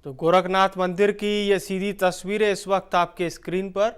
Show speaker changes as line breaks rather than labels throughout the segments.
तो गोरखनाथ मंदिर की ये सीधी तस्वीरें इस वक्त आपके स्क्रीन पर।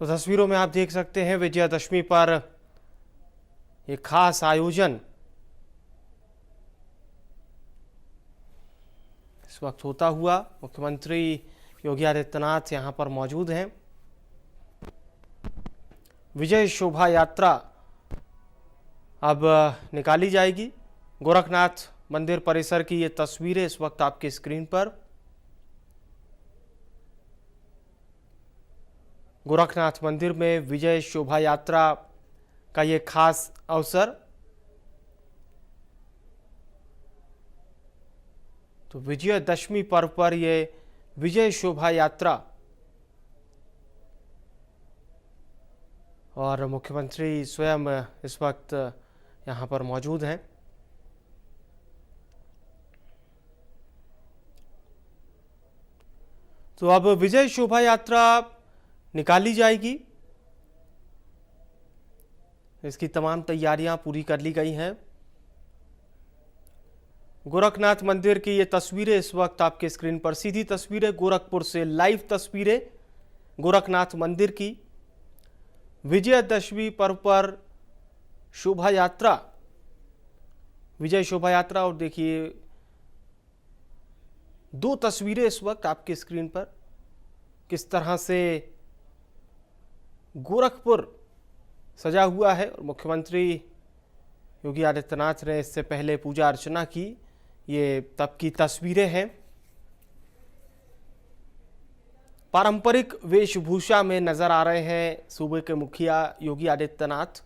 तो तस्वीरों में आप देख सकते हैं विजयादशमी पर एक खास आयोजन इस वक्त होता हुआ। मुख्यमंत्री योगी आदित्यनाथ यहां पर मौजूद हैं। विजय शोभा यात्रा अब निकाली जाएगी। गोरखनाथ मंदिर परिसर की ये तस्वीरें इस वक्त आपके स्क्रीन पर। गोरखनाथ मंदिर में विजय शोभा यात्रा का ये खास अवसर। तो विजयदशमी पर्व पर ये विजय शोभा यात्रा और मुख्यमंत्री स्वयं इस वक्त यहां पर मौजूद हैं। तो अब विजय शोभा यात्रा निकाली जाएगी। इसकी तमाम तैयारियां पूरी कर ली गई हैं। गोरखनाथ मंदिर की ये तस्वीरें इस वक्त आपके स्क्रीन पर, सीधी तस्वीरें गोरखपुर से, लाइव तस्वीरें गोरखनाथ मंदिर की विजयदशमी पर्व पर शोभा यात्रा, विजय शोभा यात्रा। और देखिए दो तस्वीरें इस वक्त आपके स्क्रीन पर, किस तरह से गोरखपुर सजा हुआ है। और मुख्यमंत्री योगी आदित्यनाथ ने इससे पहले पूजा अर्चना की, ये तब की तस्वीरें हैं। पारंपरिक वेशभूषा में नजर आ रहे हैं सूबे के मुखिया योगी आदित्यनाथ,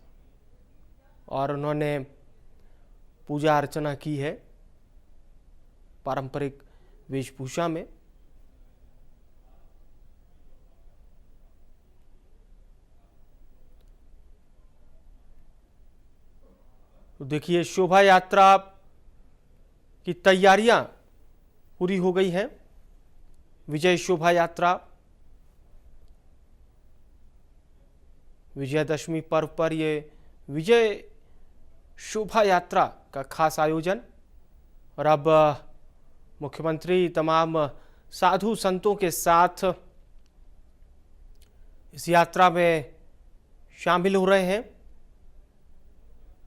और उन्होंने पूजा अर्चना की है पारंपरिक वेशभूषा में। तो देखिए शोभा यात्रा की तैयारियां पूरी हो गई हैं। विजय शोभा यात्रा, विजयदशमी पर्व पर ये विजय शोभा यात्रा का खास आयोजन। और अब मुख्यमंत्री तमाम साधु संतों के साथ इस यात्रा में शामिल हो रहे हैं।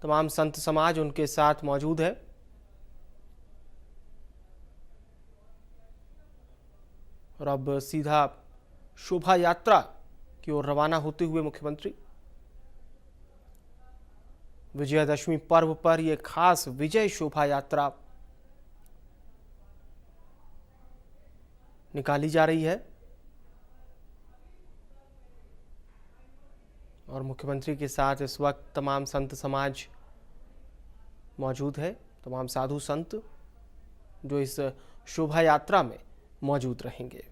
तमाम संत समाज उनके साथ मौजूद है। और अब सीधा शोभा यात्रा की ओर रवाना होते हुए मुख्यमंत्री विजयदशमी पर्व पर यह खास विजय शोभा यात्रा निकाली जा रही है। और मुख्यमंत्री के साथ इस वक्त तमाम संत समाज मौजूद है, तमाम साधु संत जो इस शोभा यात्रा में मौजूद रहेंगे।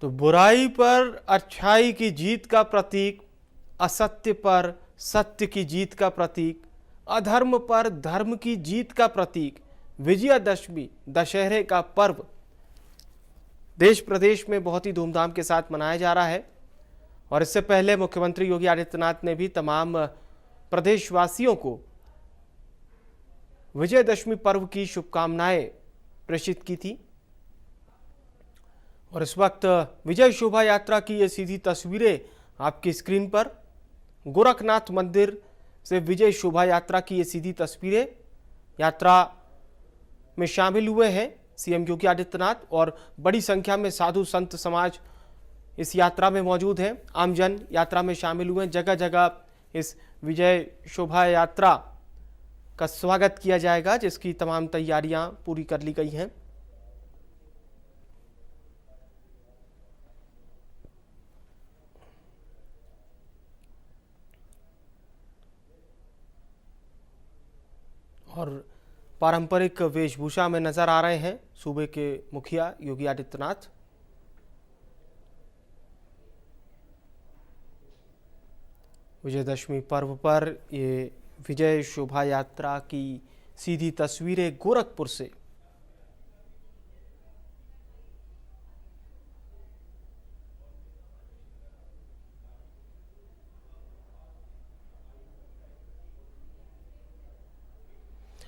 तो बुराई पर अच्छाई की जीत का प्रतीक, असत्य पर सत्य की जीत का प्रतीक, अधर्म पर धर्म की जीत का प्रतीक विजयादशमी दशहरे का पर्व देश प्रदेश में बहुत ही धूमधाम के साथ मनाया जा रहा है। और इससे पहले मुख्यमंत्री योगी आदित्यनाथ ने भी तमाम प्रदेशवासियों को विजयदशमी पर्व की शुभकामनाएं प्रेषित की थी। और इस वक्त विजय शोभा यात्रा की ये सीधी तस्वीरें आपकी स्क्रीन पर। गोरखनाथ मंदिर से विजय शोभा यात्रा की ये सीधी तस्वीरें। यात्रा में शामिल हुए हैं सीएम योगी आदित्यनाथ और बड़ी संख्या में साधु संत समाज इस यात्रा में मौजूद हैं। आमजन यात्रा में शामिल हुए। जगह जगह इस विजय शोभा यात्रा का स्वागत किया जाएगा, जिसकी तमाम तैयारियां पूरी कर ली गई हैं। और पारंपरिक वेशभूषा में नजर आ रहे हैं सूबे के मुखिया योगी आदित्यनाथ। विजयदशमी पर्व पर ये विजय शोभा यात्रा की सीधी तस्वीरें गोरखपुर से।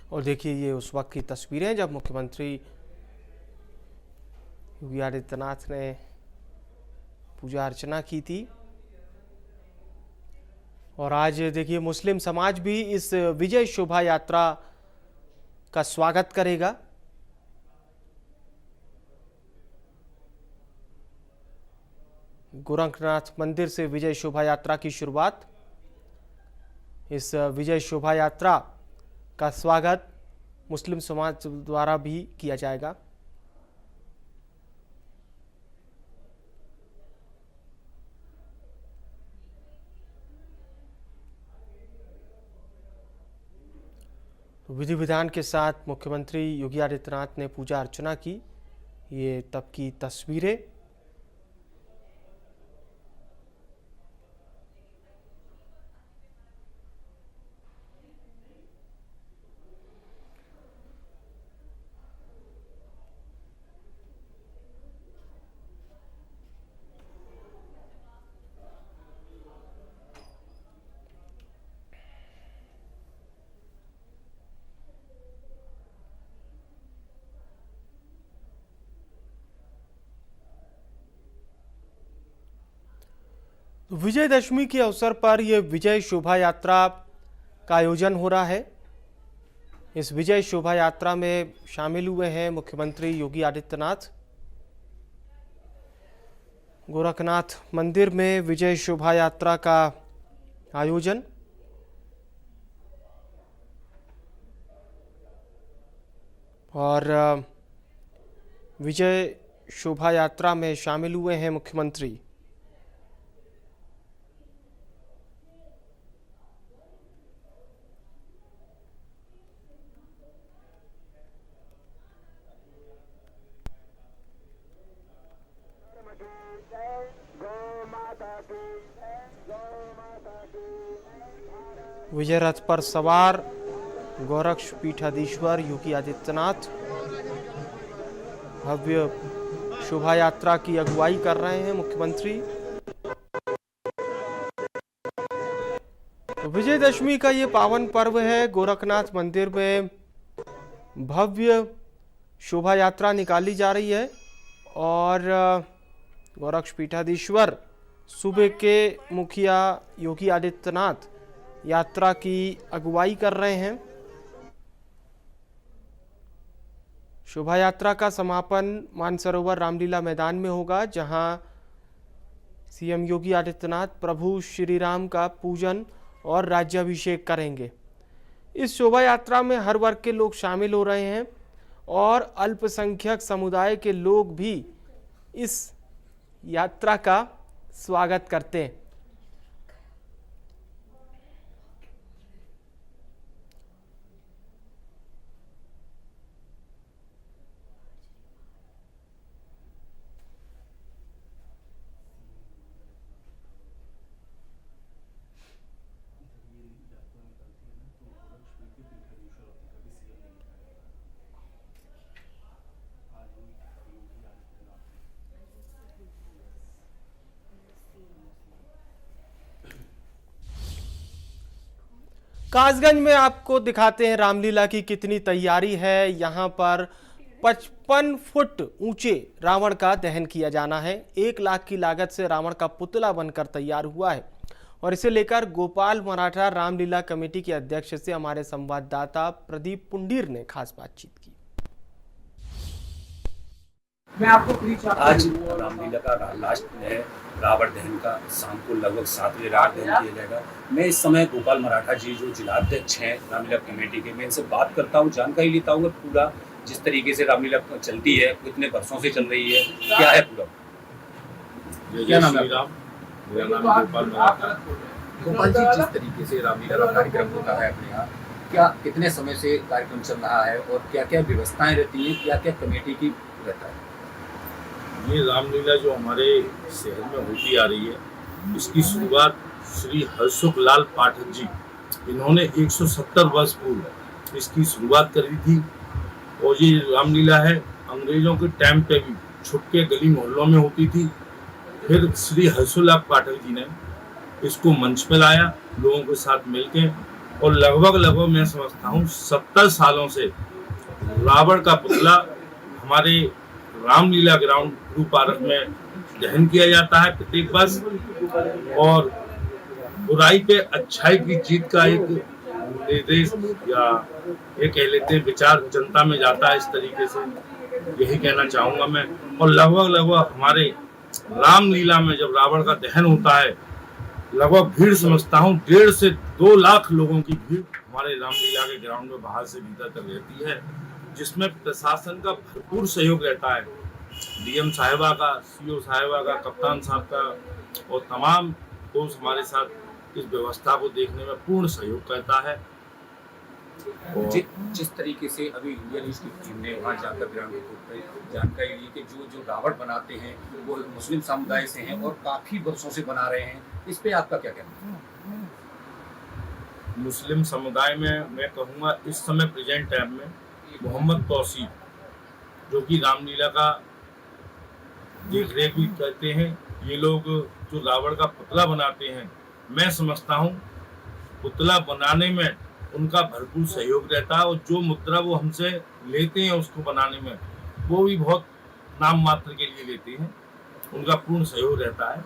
और देखिए, ये उस वक्त की तस्वीरें जब मुख्यमंत्री योगी आदित्यनाथ ने पूजा अर्चना की थी। और आज देखिए, मुस्लिम समाज भी इस विजय शोभा यात्रा का स्वागत करेगा। गोरखनाथ मंदिर से विजय शोभा यात्रा की शुरुआत। इस विजय शोभा यात्रा का स्वागत मुस्लिम समाज द्वारा भी किया जाएगा। विधि विधान के साथ मुख्यमंत्री योगी आदित्यनाथ ने पूजा अर्चना की। ये तब की तस्वीरें। तो विजयदशमी के अवसर पर यह विजय शोभा यात्रा का आयोजन हो रहा है। इस विजय शोभा यात्रा में शामिल हुए हैं मुख्यमंत्री योगी आदित्यनाथ। गोरखनाथ मंदिर में विजय शोभा यात्रा का आयोजन। और विजय शोभा यात्रा में शामिल हुए हैं मुख्यमंत्री। विजय रथ पर सवार गोरक्ष पीठाधीश्वर योगी आदित्यनाथ भव्य शोभा यात्रा की अगुवाई कर रहे हैं मुख्यमंत्री। विजयदशमी का ये पावन पर्व है। गोरखनाथ मंदिर में भव्य शोभा यात्रा निकाली जा रही है और गोरक्ष पीठाधीश्वर सूबे के मुखिया योगी आदित्यनाथ यात्रा की अगुवाई कर रहे हैं। शोभा यात्रा का समापन मानसरोवर रामलीला मैदान में होगा, जहां सीएम योगी आदित्यनाथ प्रभु श्री राम का पूजन और राज्याभिषेक करेंगे। इस शोभा यात्रा में हर वर्ग के लोग शामिल हो रहे हैं और अल्पसंख्यक समुदाय के लोग भी इस यात्रा का स्वागत करते हैं। कासगंज में आपको दिखाते हैं रामलीला की कितनी तैयारी है। यहाँ पर 55 फुट ऊंचे रावण का दहन किया जाना है। 1 लाख की लागत से रावण का पुतला बनकर तैयार हुआ है और इसे लेकर गोपाल मराठा रामलीला कमेटी के अध्यक्ष से हमारे संवाददाता प्रदीप पुंडीर ने खास बातचीत की।
मैं आपको फ्री
आज रामलीला का लास्ट है, रावण दहन का शाम को लगभग 7 बजे रावण दहन किया जाएगा। मैं इस समय गोपाल मराठा जी जो जिलाध्यक्ष हैं रामलीला कमेटी के, मैं इनसे बात करता हूँ, जानकारी लेता हूँ पूरा जिस तरीके से रामलीला चलती है, कितने वर्षों से चल रही है, क्या है पूरा।
क्या नाम है? मेरा नाम गोपाल मराठा।
गोपाल जी, जिस तरीके से रामलीला का कार्यक्रम होता है अपने यहाँ, क्या कितने समय से कार्यक्रम चल रहा है और क्या क्या व्यवस्थाएं रहती हैं, क्या क्या कमेटी की रहता है?
ये रामलीला जो हमारे शहर में होती आ रही है, इसकी शुरुआत श्री हर्षुख लाल पाठक जी, इन्होंने 170 वर्ष पूर्व इसकी शुरुआत करी थी। और ये रामलीला है अंग्रेजों के टाइम पे भी छुटके गली मोहल्लों में होती थी। फिर श्री हर्षुख लाल पाठक जी ने इसको मंच पे लाया लोगों के साथ मिलके, और लगभग मैं समझता हूँ 70 सालों से रावण का पुतला हमारे रामलीला ग्राउंड गुरु पार्क में दहन किया जाता है प्रत्येक वर्ष। और बुराई पे अच्छाई की जीत का एक निर्देश या ये कह लेते हैं विचार जनता में जाता है, इस तरीके से यही कहना चाहूंगा मैं। और लगभग हमारे रामलीला में जब रावण का दहन होता है, लगभग भीड़ समझता हूँ 1.5 से 2 लाख लोगों की भीड़ हमारे रामलीला के ग्राउंड में बाहर से भीतर तक रहती है, जिसमें प्रशासन का भरपूर सहयोग रहता है। डीएम साहिबा का, सीओ साहिबा का, कप्तान साहब का और तमाम दोस्त हमारे साथ इस व्यवस्था को देखने में पूर्ण सहयोग करता है।
जिस तरीके से अभी इंडिया न्यूज की टीम ने वहाँ जाकर ग्राउंड पे जानकारी ली कि जो रावण बनाते हैं वो मुस्लिम समुदाय से हैं और काफी वर्षों से बना रहे हैं, इस पे आपका क्या कहना है?
मुस्लिम समुदाय में मैं कहूँगा इस समय प्रेजेंट टाइम में मोहम्मद तौसीफ, जो कि रामलीला का देख रेख भी करते हैं, ये लोग जो रावण का पुतला बनाते हैं, मैं समझता हूँ पुतला बनाने में उनका भरपूर सहयोग रहता है। और जो मुद्रा वो हमसे लेते हैं उसको बनाने में, वो भी बहुत नाम मात्र के लिए लेते हैं, उनका पूर्ण सहयोग रहता है।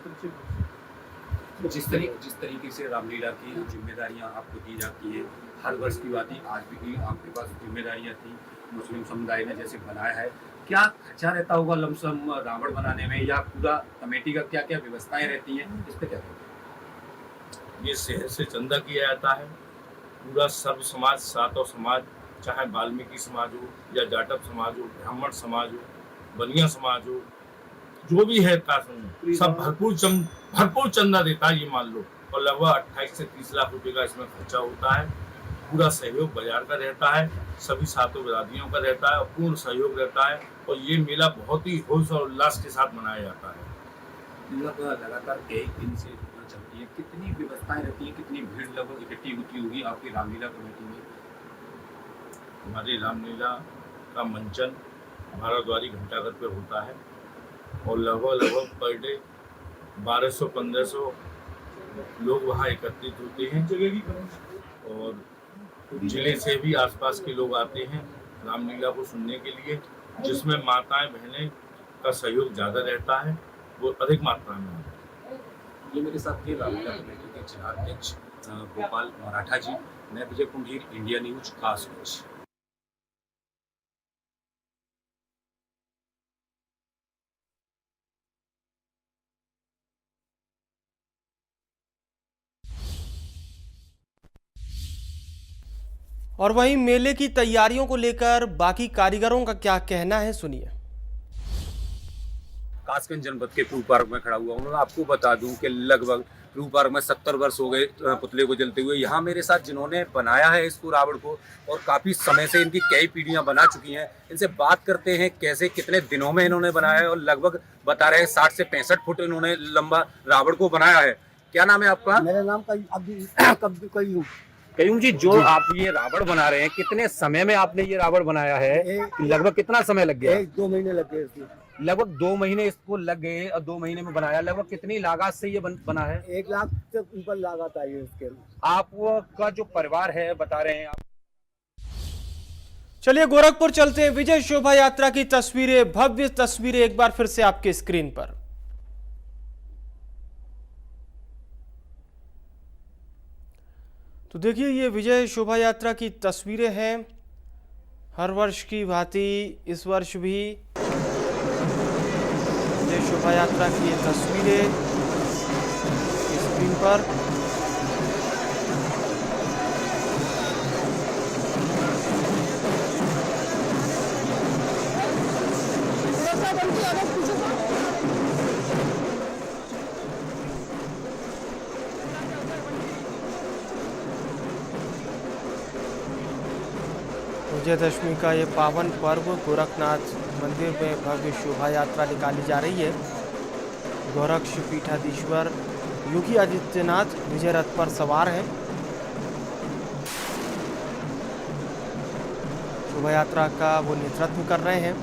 जिस तरीके से रामलीला की जिम्मेदारियां आपको दी जाती है, हर वर्ष की बात ही आज भी आपके पास जिम्मेदारियां थी, मुस्लिम समुदाय ने जैसे बनाया है, क्या खर्चा रहता होगा लमसम रावण बनाने में, या पूरा कमेटी का क्या क्या व्यवस्थाएं रहती हैं, इस पे क्या कहते हैं?
ये शहर से चंदा किया जाता है, पूरा सर्व समाज, सातों समाज, चाहे वाल्मीकि समाज हो या जाटव समाज हो, ब्राह्मण समाज हो, बनिया समाज हो, जो भी है कास्ट सब भरपूर चंदा देता है, ये मान लो। और लगभग 28 से 30 लाख रुपए का इसमें खर्चा होता है। पूरा सहयोग बाजार का रहता है, सभी सातों बिरादरियों का रहता है और पूर्ण सहयोग रहता है। और ये मेला बहुत ही होश और उल्लास के साथ मनाया जाता है।
लगातार कई दिन से चलती है, कितनी व्यवस्थाएं रहती है, कितनी भीड़ लगभग इकट्ठी होती होगी आपकी रामलीला कमेटी में?
हमारी रामलीला का मंचन भारतवारी घंटाघर पे होता है और लगभग पर डे 1200-1500 लोग वहाँ एकत्रित होते हैं। और जिले से भी आसपास के लोग आते हैं रामलीला को सुनने के लिए, जिसमें माताएं बहनें का सहयोग ज़्यादा रहता है, वो अधिक मात्रा में आता है।
ये मेरे साथ थे रामलीला कमेटी के जिलाध्यक्ष गोपाल मराठा जी। मैं विजय कुंडीर, इंडिया न्यूज, कासगंज।
और वहीं मेले की तैयारियों को लेकर बाकी कारीगरों का क्या कहना है, सुनिए।
कासगंज जनपद के क्रू पार्क में खड़ा हुआ हूँ। आपको बता दूं कि लगभग क्रू पार्क में 70 वर्ष हो गए पुतले को जलते हुए। यहाँ मेरे साथ जिन्होंने बनाया है इसको, रावण को, और काफ़ी समय से इनकी कई पीढ़ियाँ बना चुकी हैं, इनसे बात करते हैं कैसे कितने दिनों में इन्होंने बनाया है। और लगभग बता रहे हैं 60 से 65 फुट इन्होंने लंबा रावण को बनाया है। क्या नाम है आपका?
मेरा नाम कयूम।
कयूम जी, जो आप ये रावण बना रहे हैं, कितने समय में आपने ये रावण बनाया है? लगभग कितना समय लग गया?
1-2 महीने लग गए इसमें।
लगभग 2 महीने इसको लग गए और 2 महीने में बनाया। लगभग कितनी लागत से ये बना है?
1 लाख से ऊपर लागत आई है इसके।
आपका जो परिवार है बता रहे हैं आप।
चलिए गोरखपुर चलते हैं। विजय शोभा यात्रा की तस्वीरें, भव्य तस्वीरें एक बार फिर से आपके स्क्रीन पर। तो देखिए, ये विजय शोभा यात्रा की तस्वीरें हैं। हर वर्ष की भांति इस वर्ष भी शोभा यात्रा की ये तस्वीरें स्क्रीन पर। विजयदशमी का ये पावन पर्व गोरखनाथ मंदिर में भव्य शोभा यात्रा निकाली जा रही है। गोरक्ष पीठाधीश्वर योगी आदित्यनाथ विजय रथ पर सवार हैं। शोभा यात्रा का वो नेतृत्व कर रहे हैं।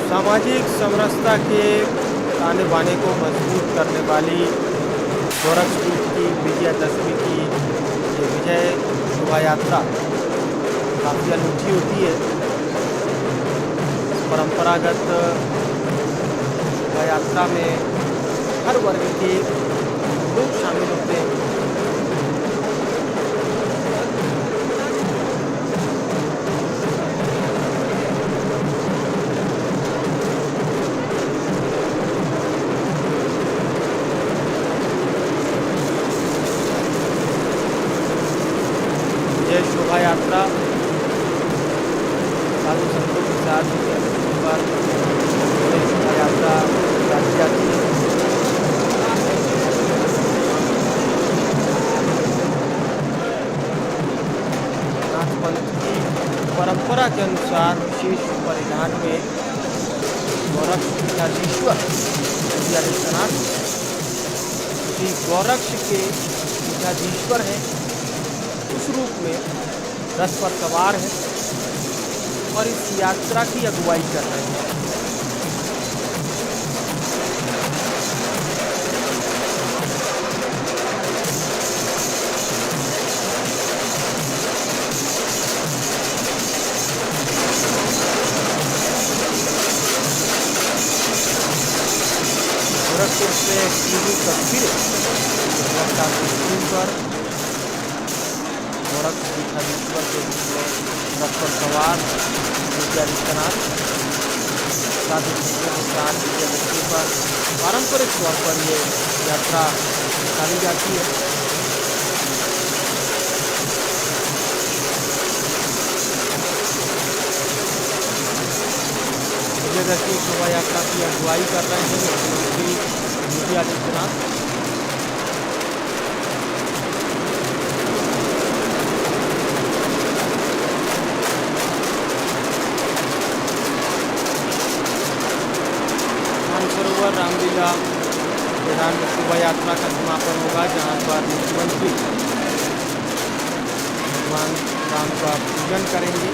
सामाजिक समरसता के ताने बाने को मजबूत करने वाली गोरखपुर की विजयदशमी की ये विजय शोभा यात्रा काफ़ी अनूठी होती है। परंपरागत शोभा यात्रा में हर वर्ग के लोग शामिल होते हैं। यह शोभा यात्रा साधु संतों के साथ पर शोभा यात्रा निकाली जाती है। नाथ पंथ की परंपरा के अनुसार विशेष परिधान में गोरक्ष पीठाधीश्वर योगी आदित्यनाथ श्री गोरक्ष के पीठाधीश्वर हैं, उस रूप में रथ पर सवार है और इस यात्रा की अगुवाई कर रहे हैं। गोरखपुर से टीवी तस्वीरें पर गोरक्ष पीठाधीश्वर के रूप में रथ पर सवार योगी आदित्यनाथ साधु संतों के साथ विजयदशमी पर पारंपरिक तौर पर ये यात्रा निकाली जाती है। विजयदशमी शोभा यात्रा की अगुवाई कर रहे हैं मुख्यमंत्री योगी आदित्यनाथ। मानसरोवर रामलीला मैदान में शोभा यात्रा का समापन होगा, जहां पर मुख्यमंत्री भगवान राम का पूजन करेंगे।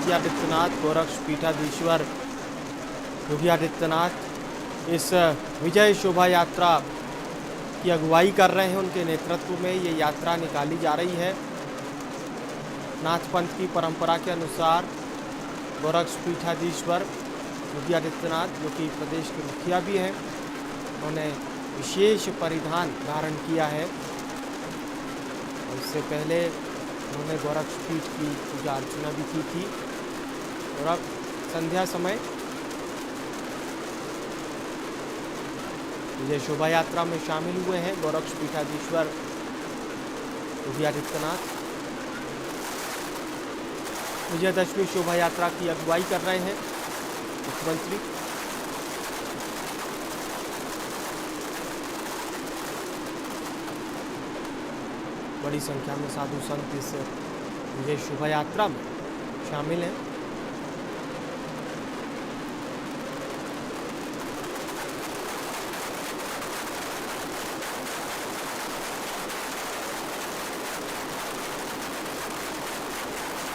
योगी आदित्यनाथ, गोरक्ष पीठाधीश्वर योगी आदित्यनाथ इस विजय शोभा यात्रा की अगुवाई कर रहे हैं। उनके नेतृत्व में ये यात्रा निकाली जा रही है। नाथ पंथ की परंपरा के अनुसार गोरक्ष पीठाधीश्वर योगी आदित्यनाथ, जो कि प्रदेश के मुखिया भी हैं, उन्होंने विशेष परिधान धारण किया है। और इससे पहले उन्होंने गोरक्ष पीठ की पूजा अर्चना भी की थी। और अब संध्या समय विजय शोभा यात्रा में शामिल हुए हैं गोरक्ष पीठाधीश्वर योगी आदित्यनाथ। विजयदशमी शोभा यात्रा की अगुवाई कर रहे हैं मुख्यमंत्री। बड़ी संख्या में साधु संत इस विजय शोभा यात्रा में शामिल हैं।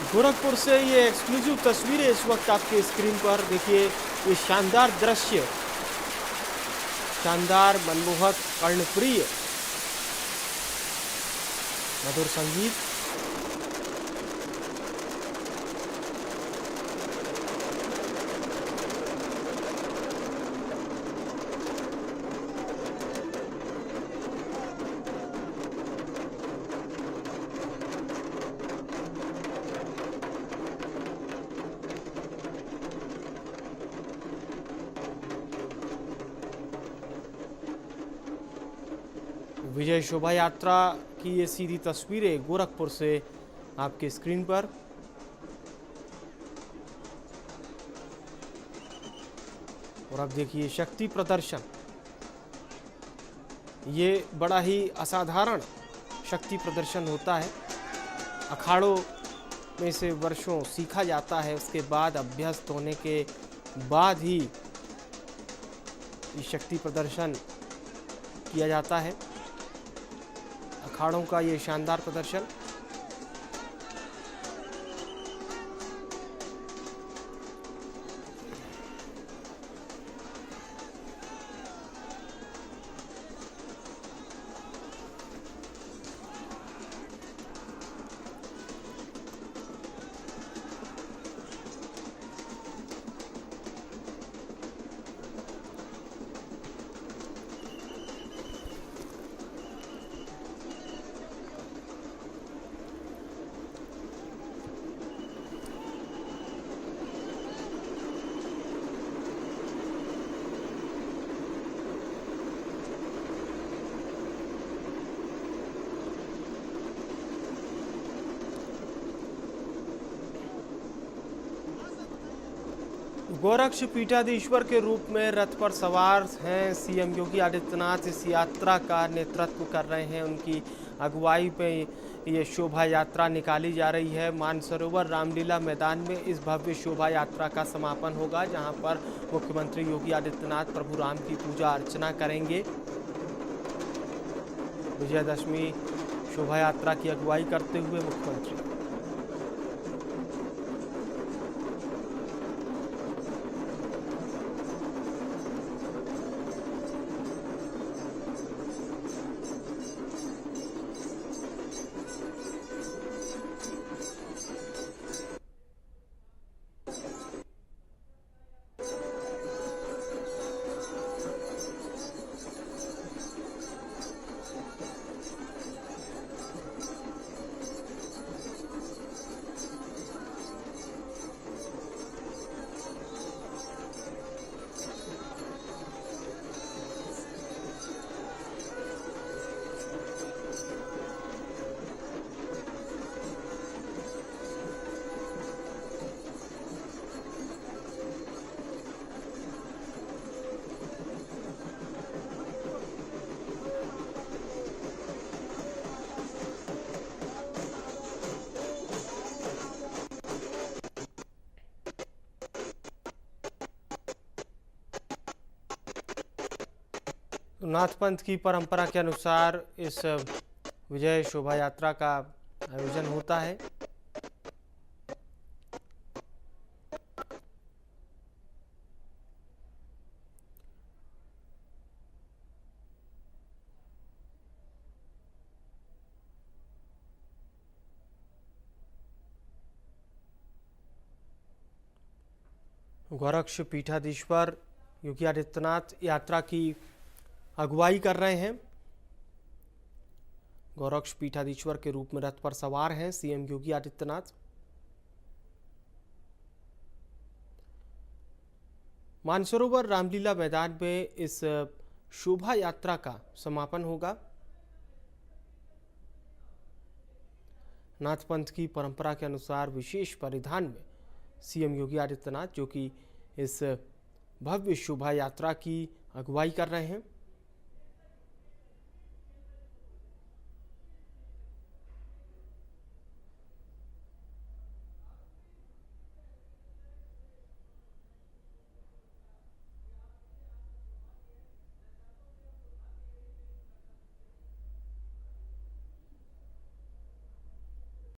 गोरखपुर से ये एक्सक्लूसिव तस्वीरें इस वक्त आपके स्क्रीन पर देखिए। ये शानदार दृश्य, शानदार, मनमोहक, कर्णप्रिय मधुर संगीत। विजय शोभा यात्रा की ये सीधी तस्वीरें गोरखपुर से आपके स्क्रीन पर। और अब देखिए शक्ति प्रदर्शन। ये बड़ा ही असाधारण शक्ति प्रदर्शन होता है। अखाड़ों में से वर्षों सीखा जाता है, उसके बाद अभ्यस्त होने के बाद ही ये शक्ति प्रदर्शन किया जाता है। अखाड़ों का ये शानदार प्रदर्शन। गोरक्ष पीठाधीश्वर के रूप में रथ पर सवार हैं सीएम योगी आदित्यनाथ। इस यात्रा का नेतृत्व कर रहे हैं। उनकी अगुवाई पे ये शोभा यात्रा निकाली जा रही है। मानसरोवर रामलीला मैदान में इस भव्य शोभा यात्रा का समापन होगा, जहां पर मुख्यमंत्री योगी आदित्यनाथ प्रभु राम की पूजा अर्चना करेंगे। विजयदशमी शोभा यात्रा की अगुवाई करते हुए मुख्यमंत्री। नाथ पंथ की परंपरा के अनुसार इस विजय शोभा यात्रा का आयोजन होता है। गोरक्ष पीठाधीश्वर योगी आदित्यनाथ यात्रा की अगुवाई कर रहे हैं। गोरक्ष पीठाधीश्वर के रूप में रथ पर सवार हैं सीएम योगी आदित्यनाथ। मानसरोवर रामलीला मैदान में इस शोभा यात्रा का समापन होगा। नाथपंथ की परंपरा के अनुसार विशेष परिधान में सीएम योगी आदित्यनाथ जो कि इस भव्य शोभा यात्रा की अगुवाई कर रहे हैं।